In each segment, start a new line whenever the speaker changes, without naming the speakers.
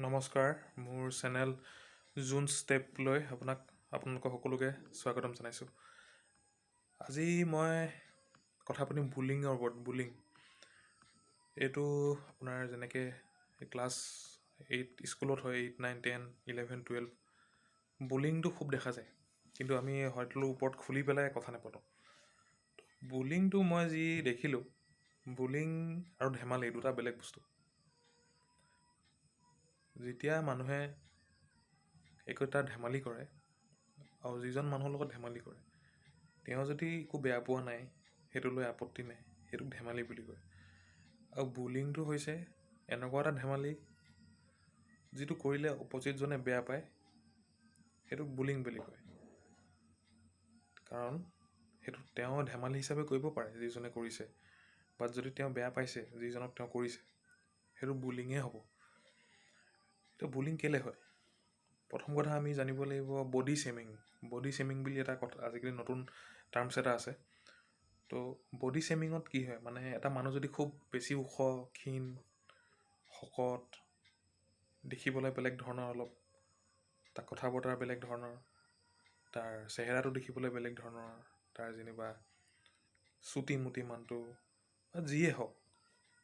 নমস্কাৰ, মোৰ channel June ষ্টেপলৈ আপোনালোকক সকলোকে স্বাগতম জনাইছোঁ। আজি মই কথা পাতিম বুলিঙৰ ওপৰত। বুলিং এইটো আপোনাৰ যেনেকৈ ক্লাছ 8 স্কুলত হয়, 8, 9, 10, 11, 12 বুলিংটো খুব দেখা যায়, কিন্তু আমি হয়তো ওপৰত খুলি পেলাই কথা নাপাতোঁ। বুলিংটো মই যি দেখিলোঁ, বুলিং আৰু ধেমালি দুটা বেলেগ বস্তু। যেতিয়া মানুহে একোটা ধেমালি কৰে আৰু যিজন মানুহৰ লগত ধেমালি কৰে তেওঁ যদি একো বেয়া পোৱা নাই, সেইটো লৈ আপত্তি নাই, সেইটোক ধেমালি বুলি কয়। আৰু বুলিংটো হৈছে এনেকুৱা এটা ধেমালি যিটো কৰিলে অপজিটজনে বেয়া পায়, সেইটোক বুলিং বুলি কয়। কাৰণ সেইটো তেওঁ ধেমালি হিচাপে কৰিব পাৰে যিজনে কৰিছে, বাট যদি তেওঁ বেয়া পাইছে যিজনক তেওঁ কৰিছে, সেইটো বুলিঙেই হ'ব। তো বুলিং কেলৈ হয়? প্ৰথম কথা আমি জানিব লাগিব বডি শেমিং। বডি শেমিং বুলি এটা কথা আজিকালি নতুন টাৰ্মছ এটা আছে। তো বডি শেমিঙত কি হয়, মানে এটা মানুহ যদি খুব বেছি ওখ, ক্ষীণ, শকত, দেখিবলৈ বেলেগ ধৰণৰ, অলপ তাৰ কথা বতৰা বেলেগ ধৰণৰ, তাৰ চেহেৰাটো দেখিবলৈ বেলেগ ধৰণৰ, তাৰ যেনিবা চুটি মুটি মানুহটো যিয়ে হওক,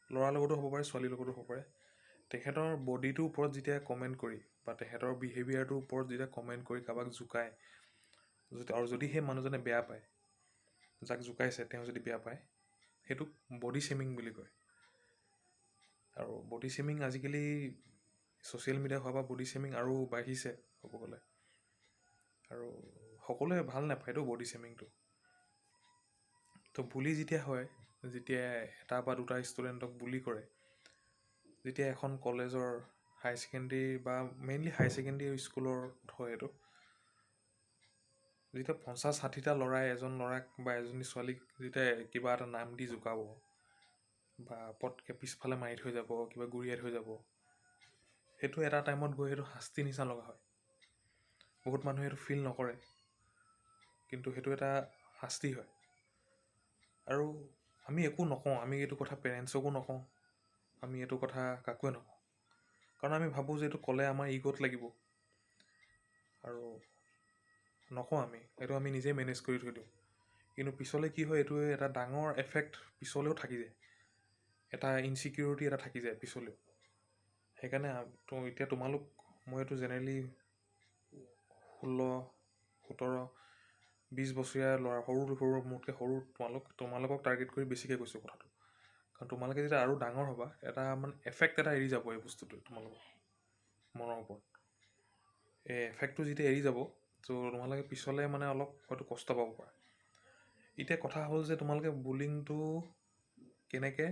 ল'ৰাৰ লগতো হ'ব পাৰে, ছোৱালীৰ লগতো হ'ব পাৰে, তেখেতৰ বডিটোৰ ওপৰত যেতিয়া কমেণ্ট কৰি বা তেখেতৰ বিহেভিয়াৰটোৰ ওপৰত যেতিয়া কমেণ্ট কৰি কাৰোবাক জোকায়, আৰু যদি সেই মানুহজনে বেয়া পায়, যাক জোকাইছে তেওঁ যদি বেয়া পায়, সেইটোক বডি শেমিং বুলি কয়। আৰু বডি শেমিং আজিকালি ছ'চিয়েল মিডিয়া হোৱাৰ পৰা বডি শেমিং আৰু বাঢ়িছে ক'ব গ'লে, আৰু সকলোৱে ভাল নাপায়তো বডি শেমিংটো। তো বুলি যেতিয়া হয়, যেতিয়া এটা বা দুটা ষ্টুডেণ্টক বুলি কৰে, যেতিয়া এখন কলেজৰ হাই ছেকেণ্ডেৰী বা মেইনলি হাই ছেকেণ্ডেৰী স্কুলত হয়, এইটো যেতিয়া 50-60টা ল'ৰাই এজন ল'ৰাক বা এজনী ছোৱালীক যেতিয়া কিবা এটা নাম দি জোকাব বা পটকৈ পিছফালে মাৰি থৈ যাব, কিবা গুৰিয়াই থৈ যাব, সেইটো এটা টাইমত গৈ সেইটো শাস্তি নিচিনা লগা হয়। বহুত মানুহে সেইটো ফিল নকৰে, কিন্তু সেইটো এটা শাস্তি হয়। আৰু আমি একো নকওঁ, আমি এইটো কথা পেৰেণ্টছকো নকওঁ, আমি এইটো কথা কাকোৱে নকওঁ, কাৰণ আমি ভাবোঁ যে এইটো ক'লে আমাৰ ইগ'ত লাগিব, আৰু নকওঁ আমি, এইটো আমি নিজেই মেনেজ কৰি থৈ দিওঁ। কিন্তু পিছলৈ কি হয়, এইটো এটা ডাঙৰ এফেক্ট পিছলৈও থাকি যায়, এটা ইনচিকিউৰিটি এটা থাকি যায় পিছলৈও। সেইকাৰণে এতিয়া মই এইটো জেনেৰেলি 16-17-20 বছৰীয়া ল'ৰা, সৰু মোতকৈ সৰু তোমালোকক টাৰ্গেট কৰি বেছিকৈ কৈছোঁ কথাটো, কাৰণ তোমালোকে যেতিয়া আৰু ডাঙৰ হ'বা, এটা মানে এফেক্ট এটা এৰি যাব এই বস্তুটোৱে তোমালোকৰ মনৰ ওপৰত। এই এফেক্টটো যেতিয়া এৰি যাব, তো তোমালোকে পিছলৈ মানে অলপ হয়তো কষ্ট পাব পাৰা। এতিয়া কথা হ'ল যে তোমালোকে বুলিংটো কেনেকৈ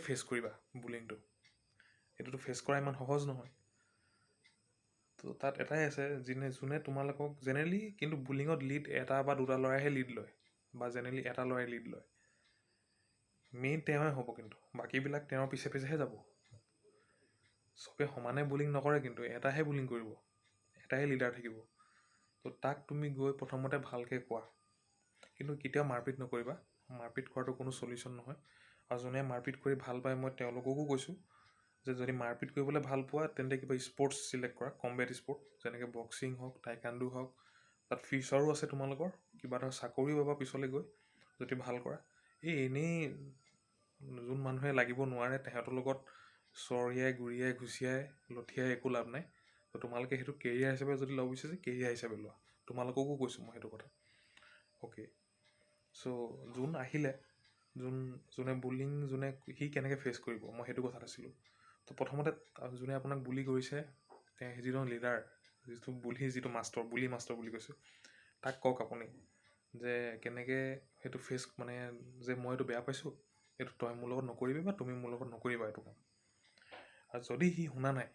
ফেচ কৰিবা। বুলিংটো এইটোতো ফেচ কৰা ইমান সহজ নহয়। তো তাত এটাই আছে, যোনে তোমালোকক জেনেৰেলি, কিন্তু বুলিঙত লিড এটা বা দুটা ল'ৰাইহে লিড লয়, বা জেনেৰেলি এটা ল'ৰাই লিড লয়। মেইন তেওঁৱে হ'ব, কিন্তু বাকীবিলাক তেওঁৰ পিছে পিছেহে যাব। চবে সমানে বুলিং নকৰে, কিন্তু এটাহে বুলিং কৰিব, এটাহে লিডাৰ থাকিব। তো তাক তুমি গৈ প্ৰথমতে ভালকৈ কোৱা, কিন্তু কেতিয়াও মাৰপিট নকৰিবা। মাৰপিট কৰাটো কোনো চলিউশ্যন নহয়। আৰু যোনে মাৰপিট কৰি ভাল পায়, মই তেওঁলোককো কৈছোঁ যে যদি মাৰপিট কৰিবলৈ ভাল পোৱা, তেন্তে কিবা স্পৰ্টছ ছিলেক্ট কৰা, কম্বেট স্পৰ্ট, যেনেকৈ বক্সিং হওক, টাইকাণ্ডো হওক, তাত ফিউচাৰো আছে তোমালোকৰ, কিবা এটা চাকৰিও পাবা পিছলৈ গৈ যদি ভাল কৰা। এনেই যোন মানুহে লাগিব নোৱাৰে, তেহেঁতৰ লগত চৰিয়াই গুৰিয়াই ঘুচিয়াই লঠিয়াই একো লাভ নাই। তো তোমালোকে সেইটো কেৰিয়াৰ হিচাপে যদি ল'ব বিচাৰিছে, কেৰিয়াৰ হিচাপে লোৱা। তোমালোককো কৈছোঁ মই সেইটো কথা। অ'কে, চ' যোনে বুলিং সি কেনেকৈ ফেচ কৰিব, মই সেইটো কথাত আছিলোঁ। তো প্ৰথমতে যোনে আপোনাক বুলি কৰিছে, তেওঁ যিজন লিডাৰ, যিটো মাষ্টৰ বুলি কৈছোঁ, তাক কওক আপুনি যে কেনেকৈ সেইটো ফেচ, মানে যে মই এইটো বেয়া পাইছোঁ, এইটো তই মোৰ লগত নকৰিবি বা তুমি মোৰ লগত নকৰিবা এইটো কাম। আৰু যদি সি শুনা নাই,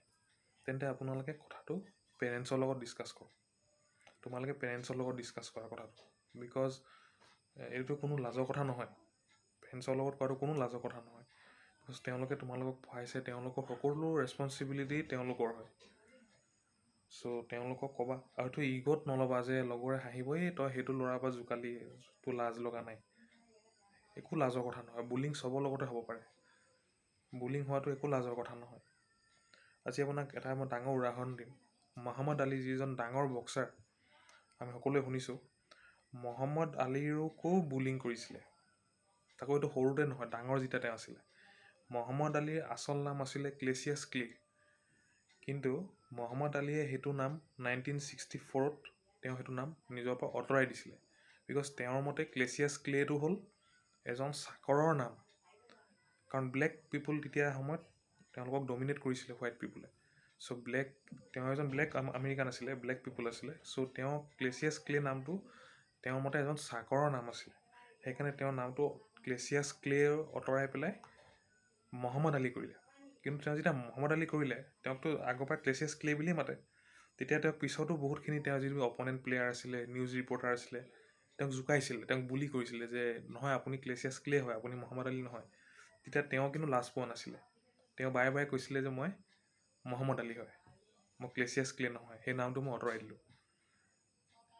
তেন্তে আপোনালোকে কথাটো পেৰেণ্টছৰ লগত ডিছকাছ কৰক। তোমালোকে পেৰেণ্টছৰ লগত ডিছকাছ কৰা কথাটো, বিকজ এইটো কোনো লাজৰ কথা নহয়। পেৰেণ্টছৰ লগত কৰাটো কোনো লাজৰ কথা নহয়, বিকজ তেওঁলোকে তোমালোকক পঢ়াইছে, তেওঁলোকৰ সকলো ৰেচপনচিবিলিটি তেওঁলোকৰ হয়। চ' তেওঁলোকক ক'বা, আৰু এইটো ইগ'ত নল'বা যে লগৰে হাঁহিব, তই সেইটো ল'ৰাৰ পৰা জোকালি, তোৰ লাজ লগা নাই। একো লাজৰ কথা নহয়। বুলিং চবৰ লগতে হ'ব পাৰে, বুলিং হোৱাটো একো লাজৰ কথা নহয়। আজি আপোনাক এটা মই ডাঙৰ উদাহৰণ দিম। মহম্মদ আলী যিজন ডাঙৰ বক্সাৰ, আমি সকলোৱে শুনিছোঁ, মহম্মদ আলীকো বুলিং কৰিছিলে। তাকো এইটো সৰুতে নহয়, ডাঙৰ যেতিয়া তেওঁ আছিলে। মহম্মদ আলীৰ আচল নাম আছিলে ক্লেছিয়াছ ক্লে, কিন্তু মহম্মদ আলীয়ে সেইটো নাম 1964ত তেওঁ সেইটো নাম নিজৰ পৰা আঁতৰাই দিছিলে। বিকজ তেওঁৰ মতে ক্লেছিয়াছ ক্লেটো হ'ল এজন চাকৰৰ নাম, কাৰণ ব্লেক পিপুল তেতিয়া সময়ত তেওঁলোকক ডমিনেট কৰিছিলে হোৱাইট পিপুলে। চ' তেওঁ এজন ব্লেক আমেৰিকান আছিলে, ব্লেক পিপুল আছিলে। চ' তেওঁ ক্লেছিয়াছ ক্লে নামটো তেওঁৰ মতে এজন চাকৰৰ নাম আছিলে। সেইকাৰণে তেওঁৰ নামটো ক্লেছিয়াছ ক্লে আঁতৰাই পেলাই মহম্মদ আলী কৰিলে। কিন্তু তেওঁ যেতিয়া মহম্মদ আলী কৰিলে, তেওঁকতো আগৰ পৰা ক্লেছিয়াছ ক্লে বুলিয়ে মাতে। তেতিয়া তেওঁ পিছতো বহুতখিনি তেওঁৰ যিটো অপনেণ্ট প্লেয়াৰ আছিলে, নিউজ ৰিপৰ্টাৰ আছিলে, তেওঁক জোকাইছিলে, তেওঁক বুলি কৰিছিলে যে নহয় আপুনি ক্লেছিয়াছ ক্লে হয়, আপুনি মহম্মদ আলী নহয়। তেতিয়া তেওঁ কিন্তু লাজ পোৱা নাছিলে। তেওঁ বাৰে বাৰে কৈছিলে যে মই মহম্মদ আলী হয়, মই ক্লেছিয়াছ ক্লে নহয়, সেই নামটো মই আঁতৰাই দিলোঁ।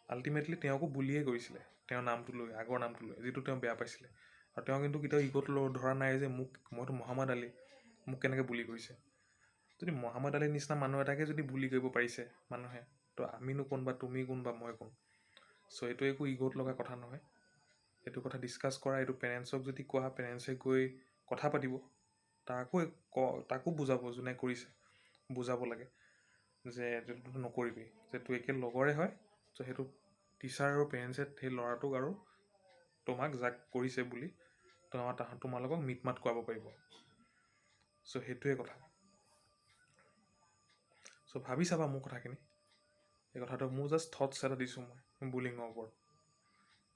আল্টিমেটলি তেওঁকো বুলিয়ে কৰিছিলে তেওঁৰ নামটো লৈ, আগৰ নামটো লৈ, যিটো তেওঁ বেয়া পাইছিলে। আৰু তেওঁ কিন্তু কেতিয়াও ইগ'ত ধৰা নাই যে মইতো মহম্মদ আলী, মোক কেনেকৈ বুলি কৰিছে। যদি মহম্মদ আলীৰ নিচিনা মানুহ এটাকে যদি বুলি কৰিব পাৰিছে মানুহে, তো আমিনো কোন বা তুমি কোন বা মই কোন। চ' এইটো একো ইগ'ত লগা কথা নহয়। এইটো কথা ডিছকাছ কৰা, এইটো পেৰেণ্টছক যদি কোৱা, পেৰেণ্টছে গৈ কথা পাতিব, তাকো বুজাব, যোনে কৰিছে বুজাব লাগে যে এইটো নকৰিবি, যে তোৰ একে লগৰে হয়। চ' সেইটো টিচাৰ আৰু পেৰেণ্টছে সেই ল'ৰাটোক আৰু তোমাক যাক কৰিছে বুলি তোমালোকক মিট মাত কৰাব পাৰিব। চ' সেইটোৱে কথা। চ' ভাবি চাবা মোৰ কথাখিনি। এই কথাটো মোৰ জাষ্ট থটছ এটা দিছোঁ মই বুলিঙৰ ওপৰত।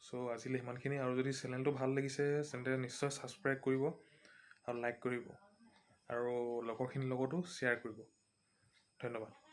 চ' আজিলৈ সিমানখিনি। আৰু যদি চেনেলটো ভাল লাগিছে তেন্তে নিশ্চয় ছাবস্ক্ৰাইব কৰিব আৰু লাইক কৰিব আৰু লগৰখিনিৰ লগতো শ্বেয়াৰ কৰিব। ধন্যবাদ।